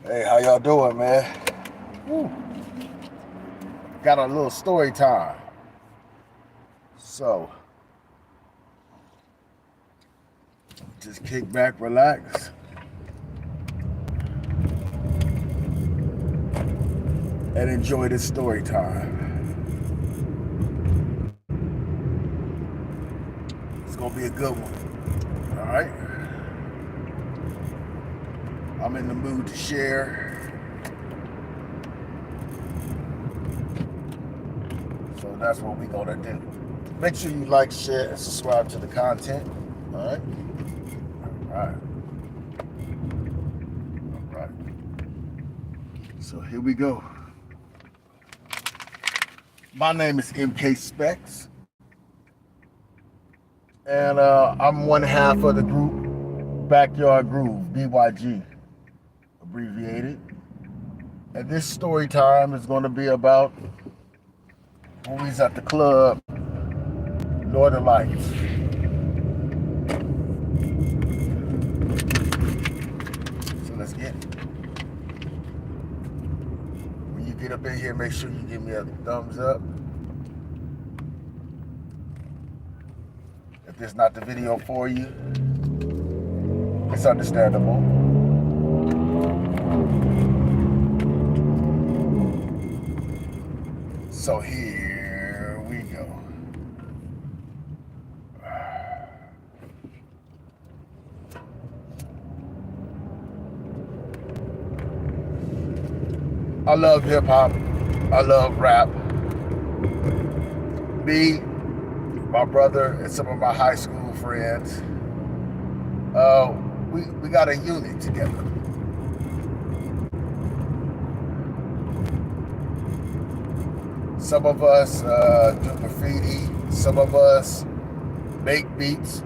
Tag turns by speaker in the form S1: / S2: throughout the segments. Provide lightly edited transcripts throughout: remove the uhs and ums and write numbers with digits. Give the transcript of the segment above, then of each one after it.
S1: Hey, how y'all doing, man? Woo. Got a little story time. So, just kick back, relax, and enjoy this story time. It's gonna be a good one. All right? I'm in the mood to share. So that's what we're gonna do. Make sure you like, share, and subscribe to the content. All right? All right. All right. So here we go. My name is MK Spexts, and I'm one half of the group Backyard Groove, BYG, abbreviated. And this story time is going to be about when we was at the club, Northern Lights. So let's get it. When you get up in here, make sure you give me a thumbs up. If this is not the video for you, it's understandable. So here we go. I love hip hop. I love rap. Me, my brother, and some of my high school friends, we got a unit together. Some of us do graffiti. Some of us make beats,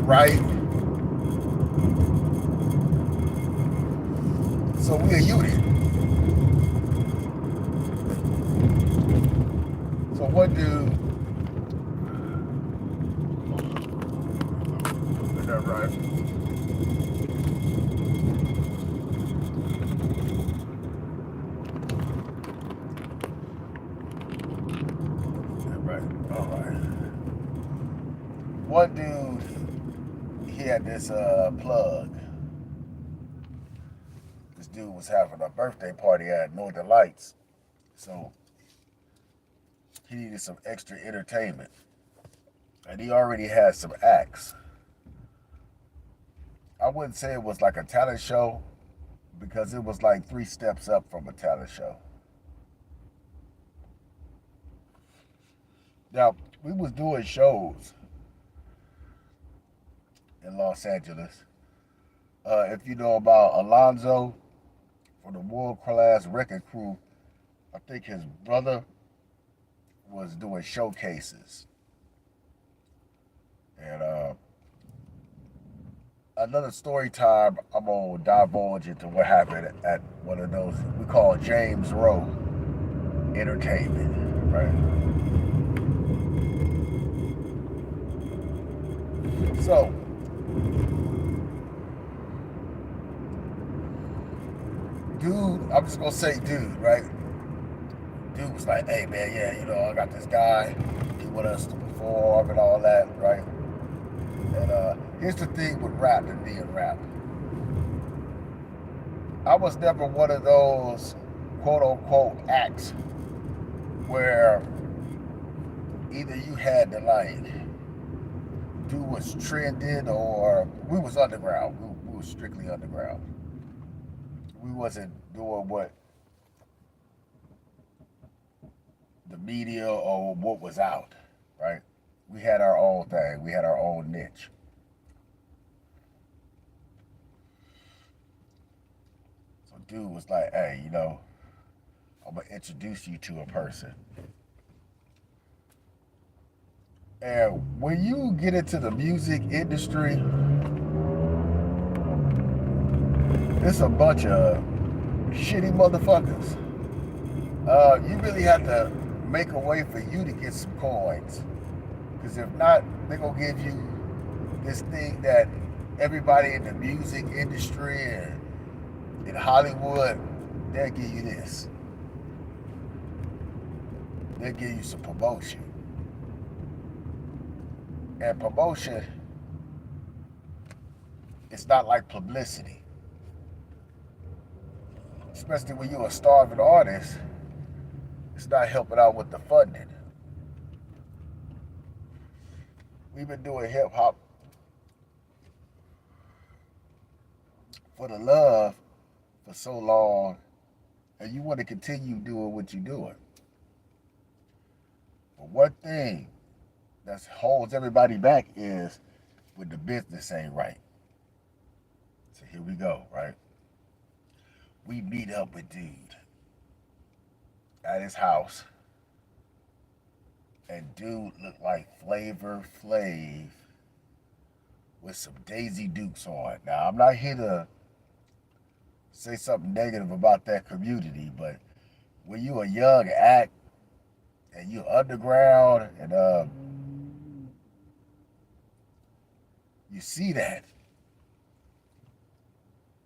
S1: write. So we a unit. So what do? Is that right? All right. One dude, he had this plug. This dude was having a birthday party at Northern Lights, so he needed some extra entertainment, and he already had some acts. I wouldn't say it was like a talent show because it was like 3 steps up from a talent show. Now, we was doing shows in Los Angeles. If you know about Alonzo for the World Class Record Crew, I think his brother was doing showcases. And another story time, I'm going to divulge into what happened at one of those we call James Rowe Entertainment, right? So, dude, I'm just gonna say dude, right? Dude was like, hey man, yeah, I got this guy, he want us to perform and all that, right? And here's the thing with rap and being rap. I was never one of those quote unquote acts where either you had to like do what's trending or we was underground. We was strictly underground. We wasn't doing what the media or what was out, right? We had our own thing. We had our own niche. So dude was like, hey, I'm gonna introduce you to a person. And when you get into the music industry, it's a bunch of shitty motherfuckers. You really have to make a way for you to get some coins. Because if not, they're going to give you this thing that everybody in the music industry and in Hollywood, they'll give you this. They'll give you some promotion. And promotion, it's not like publicity. Especially when you're a starving artist, it's not helping out with the funding. We've been doing hip hop for the love for so long, and you want to continue doing what you're doing. But one thing that holds everybody back is when the business ain't right. So here we go, right? We meet up with dude at his house, and dude looked like Flavor Flav with some Daisy Dukes on. Now, I'm not here to say something negative about that community, but when you a young act and you underground and you see that.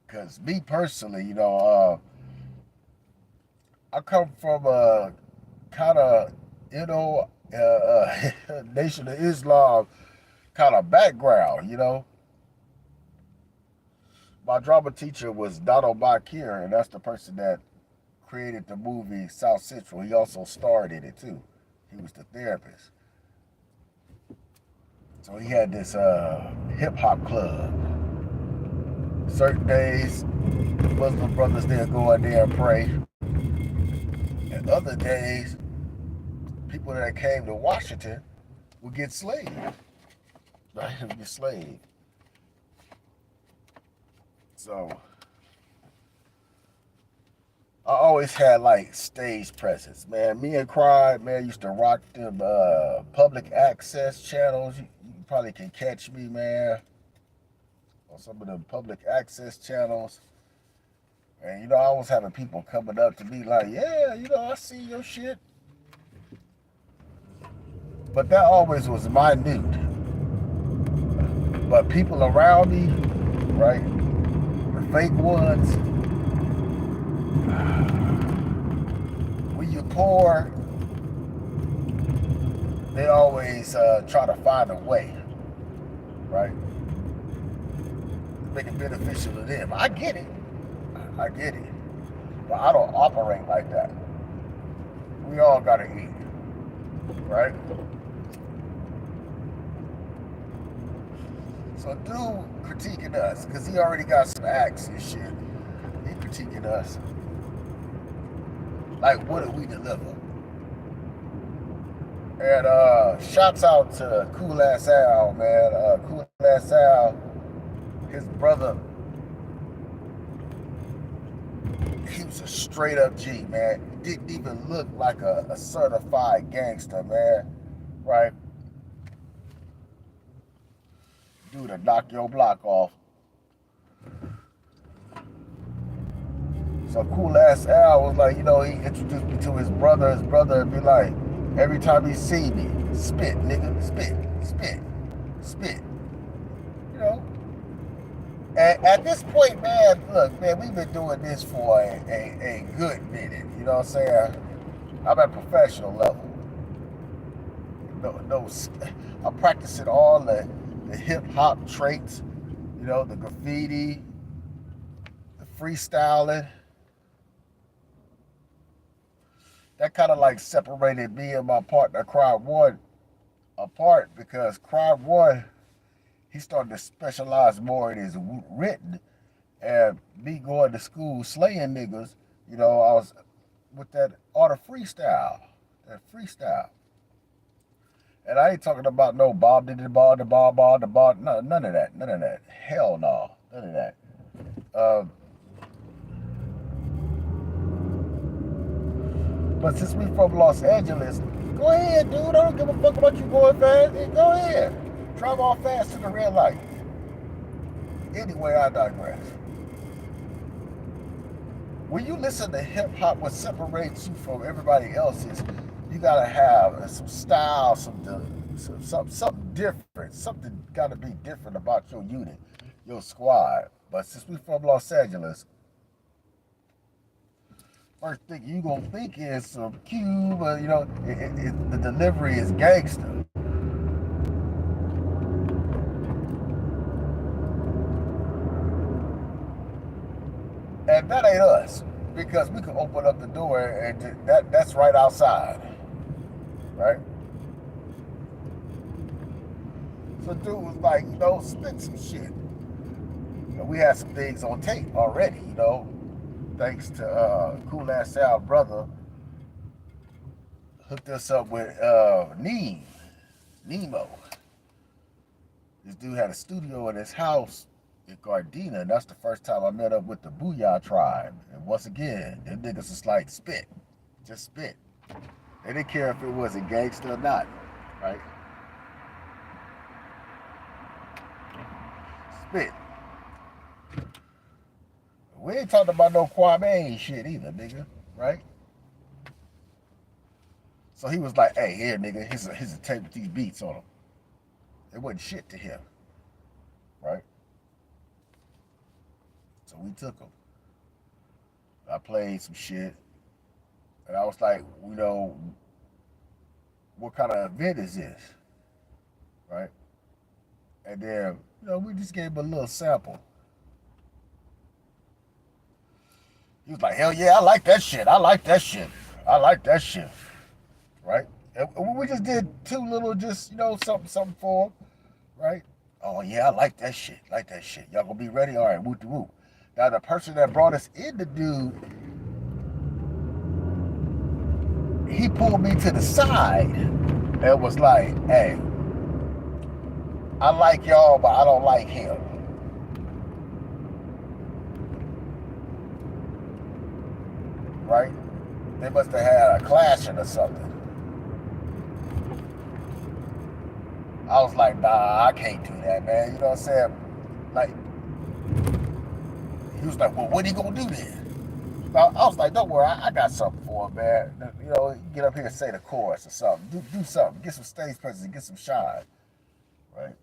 S1: Because me personally, I come from a kind of, Nation of Islam kind of background. My drama teacher was Donald Bakir, and that's the person that created the movie South Central. He also starred in it too. He was the therapist. So he had this hip hop club. Certain days, Muslim brothers there go in there and pray. And other days, people that came to Washington would get slaved. Right? Would get slaved. So I always had like stage presence, man. Me and Cry, man, used to rock them public access channels. You probably can catch me, man, on some of the public access channels. And I was having people coming up to me like, yeah, I see your shit. But that always was minute. But people around me, right, the fake ones, when you're poor, they always try to find a way, right, to make it beneficial to them. I get it. But I don't operate like that. We all gotta eat, right? So dude critiquing us, because he already got some acts and shit. He critiquing us. Like, what did we deliver? And shouts out to Cool Ass Al, man. Cool Ass Al, his brother, he was a straight up G, man. Didn't even look like a certified gangster, man. Right? Dude, to knock your block off. So Cool Ass Al was like, he introduced me to his brother. His brother would be like, every time he see me, spit, nigga, spit. And at this point, man, look, man, we've been doing this for a good minute. You know what I'm saying? I'm at professional level. No, I'm practicing all the hip hop traits, the graffiti, the freestyling. That kind of like separated me and my partner, Cry One, apart, because Cry One, he started to specialize more in his written, and me going to school slaying niggas, I was with that art of freestyle, And I ain't talking about no Bob did the ball, no, none of that. Hell no, none of that. But since we from Los Angeles, go ahead, dude. I don't give a fuck about you going fast. Go ahead. Drive off fast to the red light. Anyway, I digress. When you listen to hip hop, what separates you from everybody else is you gotta have some style, something different. Something gotta be different about your unit. your squad. But since we from Los Angeles, first thing you gonna think is some Cuba, the delivery is gangster. And that ain't us. Because we can open up the door and that's right outside. Right? So dude was like, spit some shit. We had some things on tape already, thanks to Cool Ass Sal brother hooked us up with Nemo. This dude had a studio in his house in Gardena, and that's the first time I met up with the Booyah tribe. And once again, them niggas was like, spit. Just spit. They didn't care if it was a gangster or not, right? Spit. We ain't talking about no Kwame shit either, nigga, right? So he was like, hey, here, nigga, here's a tape with these beats on them. It wasn't shit to him, right? So we took them. I played some shit, and I was like, what kind of event is this, right? And then, we just gave him a little sample. He was like, hell yeah, I like that shit. I like that shit. I like that shit, right? And we just did two little, something for him, right? Oh yeah, I like that shit. Like that shit. Y'all gonna be ready? All right, whoop de whoop. Now the person that brought us in, the dude, he pulled me to the side and was like, hey, I like y'all, but I don't like him. Right? They must have had a clashing or something. I was like, nah, I can't do that, man. You know what I'm saying? Like, he was like, well, what are you gonna do then? I was like, don't worry, I got something for him, man. Get up here and say the chorus or something. Do something. Get some stage presence and get some shine. Right?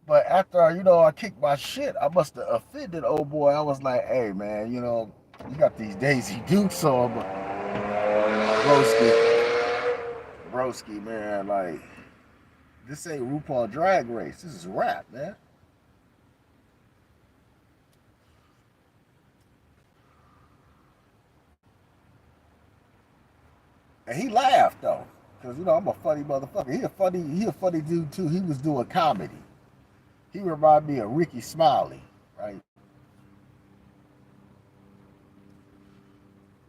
S1: But after, I kicked my shit, I must have offended old boy. I was like, hey, man, you got these Daisy Dukes on, but broski, man, like, this ain't RuPaul Drag Race. This is rap, man. And he laughed though, cause I'm a funny motherfucker. He a funny dude too. He was doing comedy. He reminded me of Ricky Smiley, right?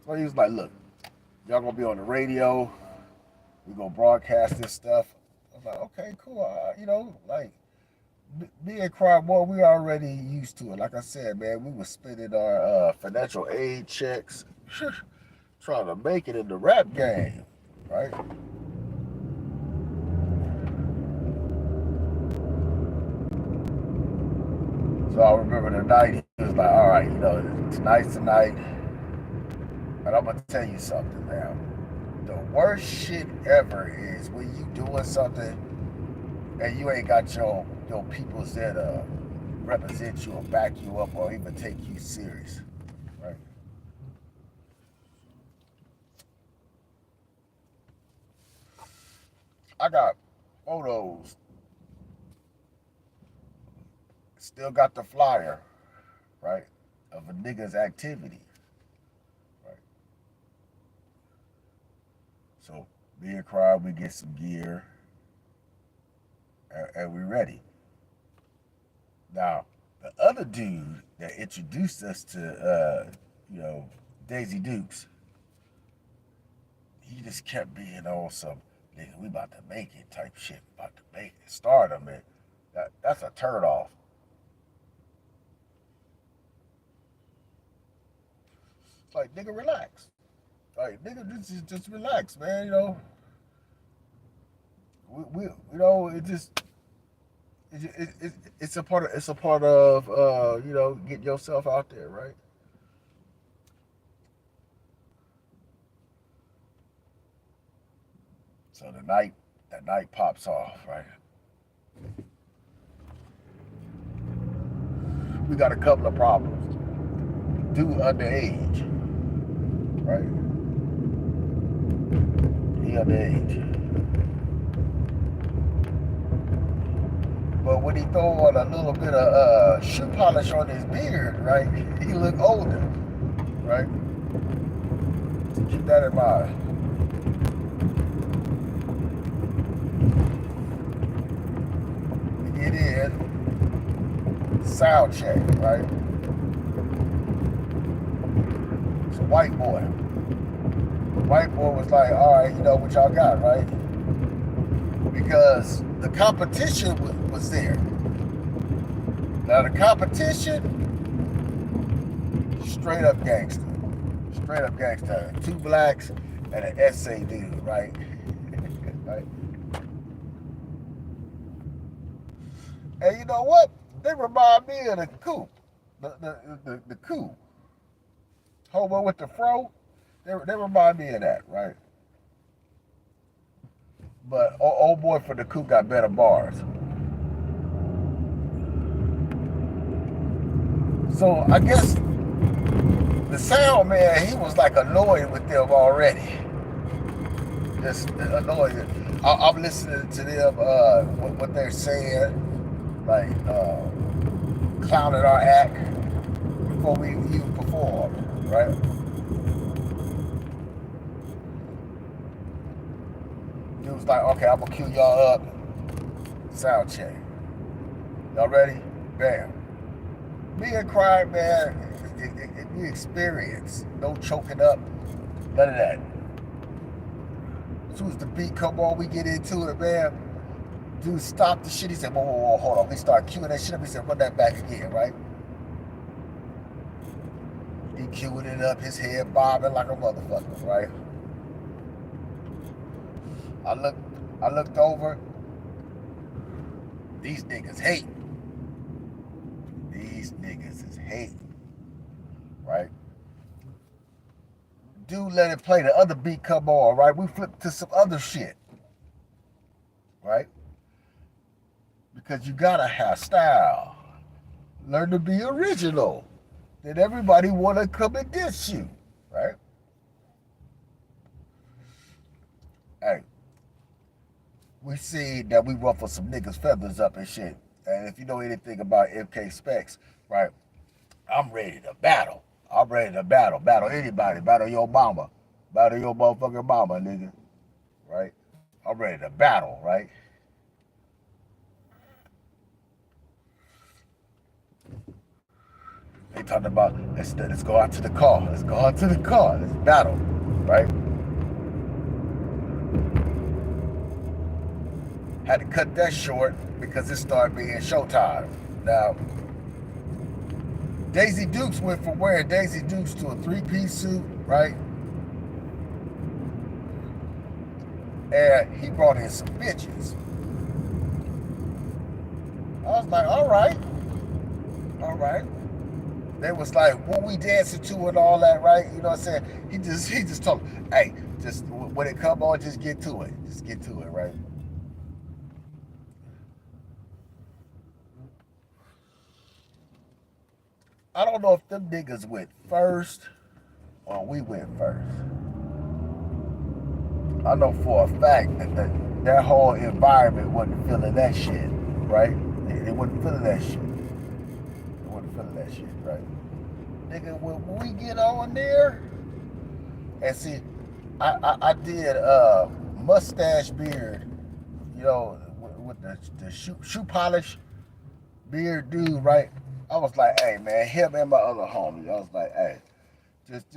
S1: So he was like, look, y'all gonna be on the radio. We gonna broadcast this stuff. I was like, okay, cool. Me and Cry Boy, we already used to it. Like I said, man, we was spending our financial aid checks trying to make it in the rap game, right? So I remember the night he was like, all right, tonight's the night. And I'm gonna tell you something now. The worst shit ever is when you doing something and you ain't got your peoples that represent you or back you up or even take you serious, right? I got photos, still got the flyer, right, of a nigga's activity, right? So me and Cry, we get some gear, and we ready. Now, the other dude that introduced us to, Daisy Dukes, he just kept being on some, nigga, we about to make it type shit, about to make it, start him, man. That's a turn off. It's like, nigga, relax. Like, nigga, just relax, man. It just it's a part of getting yourself out there, right? So the night pops off, right? we got a couple of problems. Dude underage, right? He underage. But when he throw on a little bit of shoe polish on his beard, right, he look older, right? So keep that in mind. We get in, sound check, right? It's a white boy. White boy was like, all right, you know what y'all got, right? Because the competition was there. Now the competition, straight up gangster. Straight up gangster. 2 blacks and an SA dude, right? Right? And you know what? They remind me of the coup. The coup. Homo with the fro. They remind me of that, right? But old boy for the coup got better bars. So I guess the sound man, he was like annoyed with them already. Just annoyed. I'm listening to them, what they're saying, like clowning our act before we even perform, right? Dude was like, okay, I'm gonna cue y'all up. Sound check. Y'all ready? Bam. Me and Crime, man, we experience. No choking up. None of that. As soon as the beat come on, we get into it, man. Dude stopped the shit. He said, whoa, hold on. We start cueing that shit up. He said, run that back again, right? He cueing it up, his head bobbing like a motherfucker, right? I looked over. These niggas hate. These niggas is hating, right? Dude let it play. The other beat come on, right? We flip to some other shit, right? Because you gotta have style. Learn to be original. Then everybody wanna come against you, right? Hey, we see that we ruffle some niggas' feathers up and shit. And if you know anything about MK Spexts, right, I'm ready to battle. I'm ready to battle. Battle anybody. Battle your mama. Battle your motherfucking mama, nigga. Right? I'm ready to battle, right? They talking about, let's go out to the car. Let's go out to the car. Let's battle, right? Had to cut that short because it started being showtime. Now, Daisy Dukes went from wearing Daisy Dukes to a 3-piece suit, right? And he brought in some bitches. I was like, all right. They was like, what we dancing to and all that, right? You know what I'm saying? He just told me, hey, just when it come on, just get to it. Just get to it, right? I don't know if them niggas went first or we went first. I know for a fact that whole environment wasn't feeling that shit, right? They wasn't feeling that shit. They wasn't feeling that shit, right? Nigga, when we get on there, and see, I did mustache beard, you know, with the shoe polish beard dude, right? I was like, hey man, him and my other homie. I was like, hey, just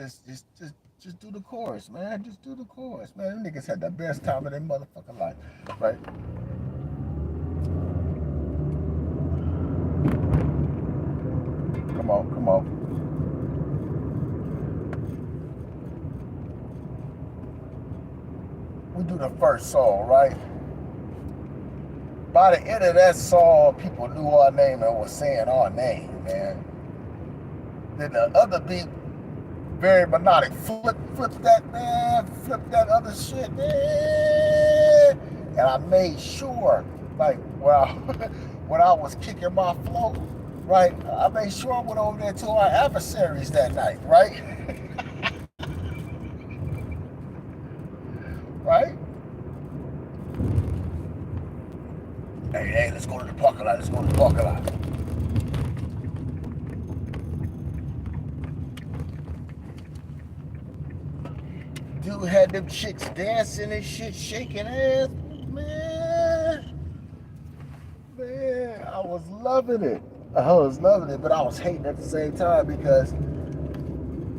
S1: do the chorus, man. Just do the chorus, man. Them niggas had the best time of their motherfucking life, right? Come on. We do the first song, right? By the end of that song, people knew our name and was saying our name, man. Then the other beat, very melodic. Flip that, man. Flip that other shit, man. And I made sure, like, when I was kicking my flow, right? I made sure I went over there to our adversaries that night, right? Right? Hey, let's go to the parking lot. Let's go to the parking lot. Dude had them chicks dancing and shit, shaking ass. Man, I was loving it. I was loving it, but I was hating at the same time because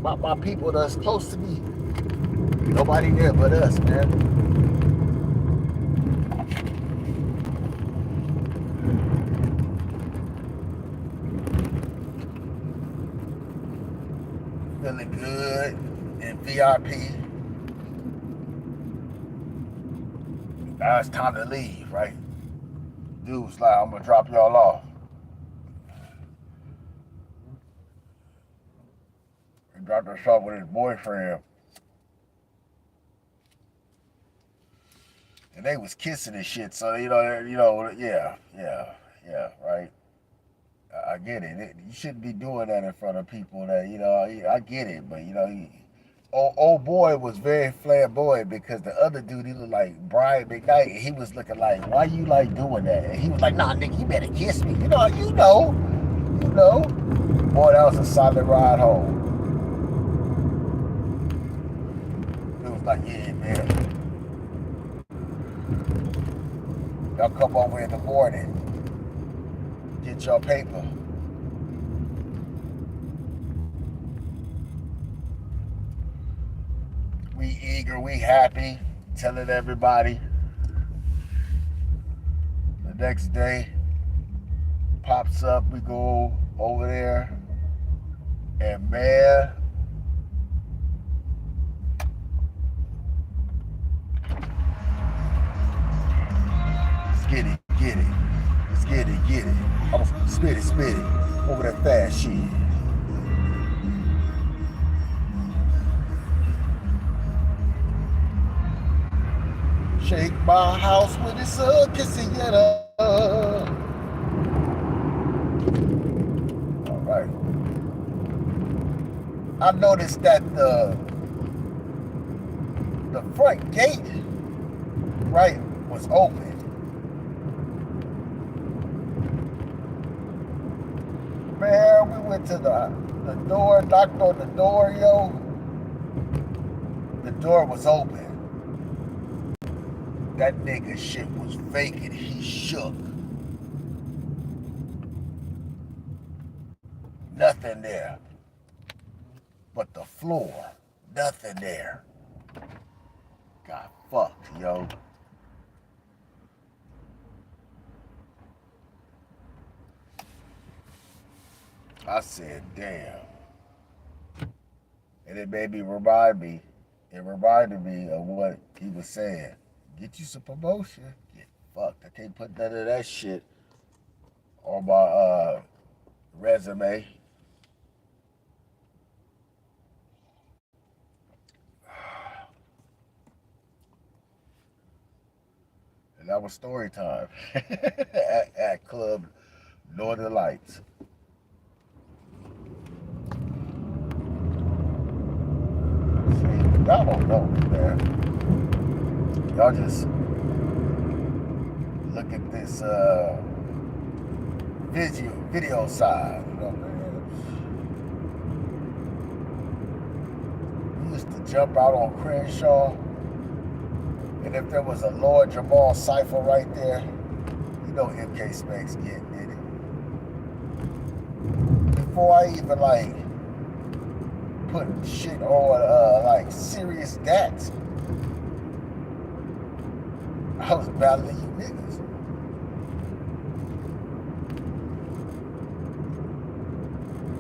S1: my people that's close to me, nobody there but us, man. Feeling good in VIP. Now it's time to leave, right? Dude's like, I'm gonna drop y'all off. He dropped us off with his boyfriend. And they was kissing and shit, so yeah, right. I get it. You shouldn't be doing that in front of people that, I get it, but old boy was very flamboyant because the other dude, he looked like Brian McKnight, and he was looking like, why you like doing that? And he was like, nah, nigga, you better kiss me. You know. Boy, that was a solid ride home. It was like, yeah, man. Y'all come over in the morning. Get your paper. We eager, we happy, telling everybody. The next day, pops up, we go over there, and man, let's get it. Let's get it. I'm gonna spit it. Over that fast shit. Shake my house with this quinceañera. All right. I noticed that the front gate, right, was open. Man, we went to the door, knocked on the door, yo. The door was open. That nigga shit was vacant. He shook. Nothing there. But the floor, nothing there. Got fucked, yo. I said, damn. And it made me remind me, it reminded me of what he was saying. Get you some promotion. Get fucked. I can't put none of that shit on my resume. And that was story time at Club Northern Lights. See, y'all don't know me, man. Y'all just look at this video side, man. We used to jump out on Crenshaw, and if there was a Lord Jamal cipher right there, MK Spexts getting in it. Before I even put shit on serious dats, I was battling you niggas.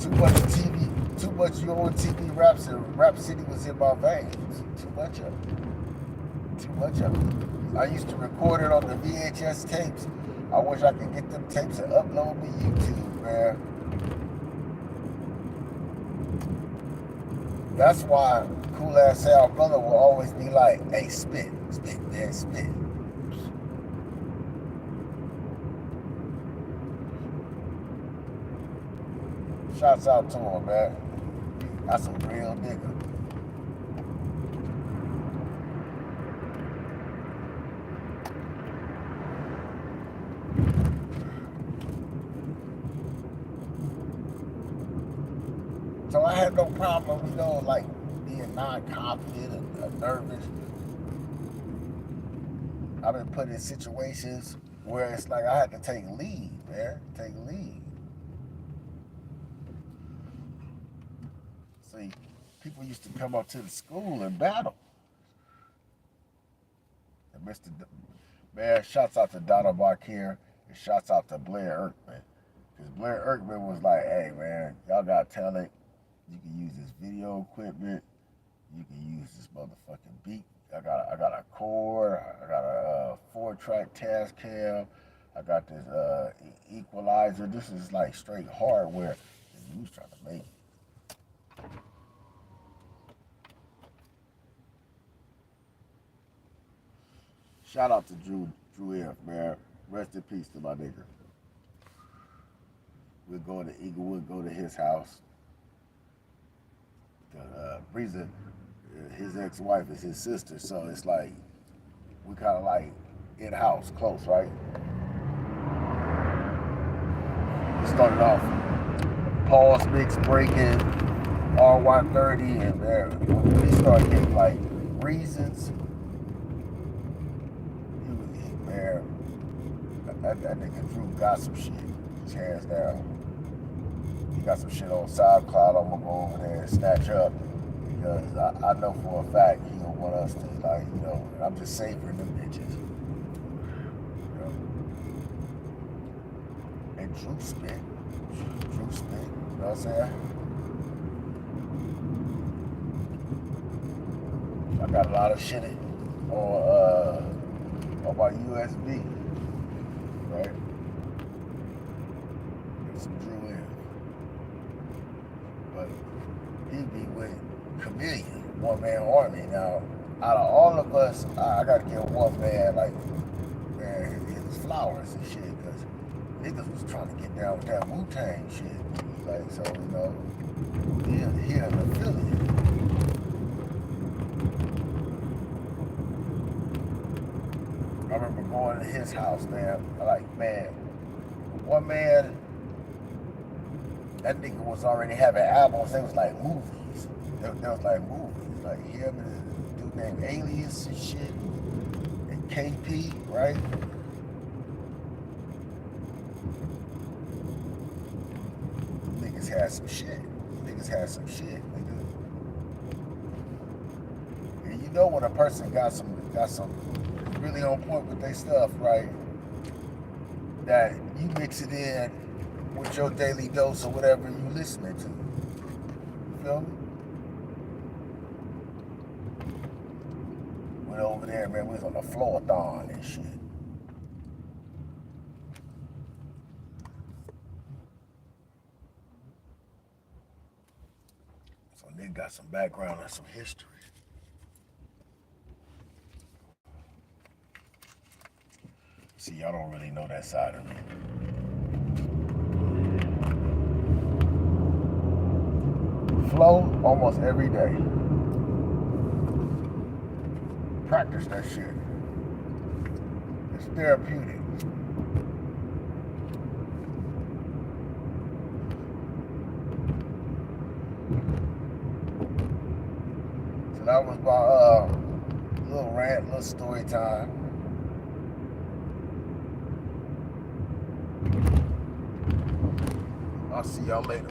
S1: Too much TV, too much you on TV raps, and Rap City was in my veins. Too much of it. I used to record it on the VHS tapes. I wish I could get them tapes and upload them to YouTube, man. That's why Cool Ass Sal Brother will always be like, hey, spit, man, spit. Shouts out to him, man. That's a real nigga. So I had no problem, you know, like being non-confident and nervous. I've been put in situations where it's like I had to take lead, man. Take lead. See, people used to come up to the school and battle. And man, shouts out to Donald Barkier and shouts out to Blair Erkman. Because Blair Erkman was like, hey, man, y'all got talent. You can use this video equipment. You can use this motherfucking beat. I got a cord. I got a 4-track Tascam. I got this equalizer. This is like straight hardware. And he was trying to make it. Shout out to Drew F, man. Rest in peace to my nigga. We'll go to Eaglewood, go to his house. Breeza, his ex-wife is his sister, so it's like we kind of like in-house, close, right? We started off pause mix breaking, R130, and when we started getting like reasons, that nigga Drew got some shit, his hands down. He got some shit on SoundCloud I'm gonna go over there and snatch up. Because I know for a fact he don't want us to, like, you know, I'm just savoring them bitches. You know? And Drew spit, you know what I'm saying? I got a lot of shit on my USB, right? Get some Drew in. But he be with Chameleon, one-man army. Now, out of all of us, I gotta give one man, like, man, his flowers and shit, because niggas was trying to get down with that Wu-Tang shit. Like, so, you know, he an affiliate. I remember going to his house, man. Like, man, one man, that nigga was already having albums. They was like movies. They was like movies. Like him and this dude named Alias and shit. And KP, right? Niggas had some shit. Nigga. And you know when a person got some really on point with their stuff, right? That you mix it in with your daily dose or whatever you listening to. You feel me? Went over there, man, we was on the floor-thon and shit. So nigga got some background and some history. See, y'all don't really know that side of me. Flow almost every day. Practice that shit. It's therapeutic. So that was my little rant, little story time. I'll see y'all later.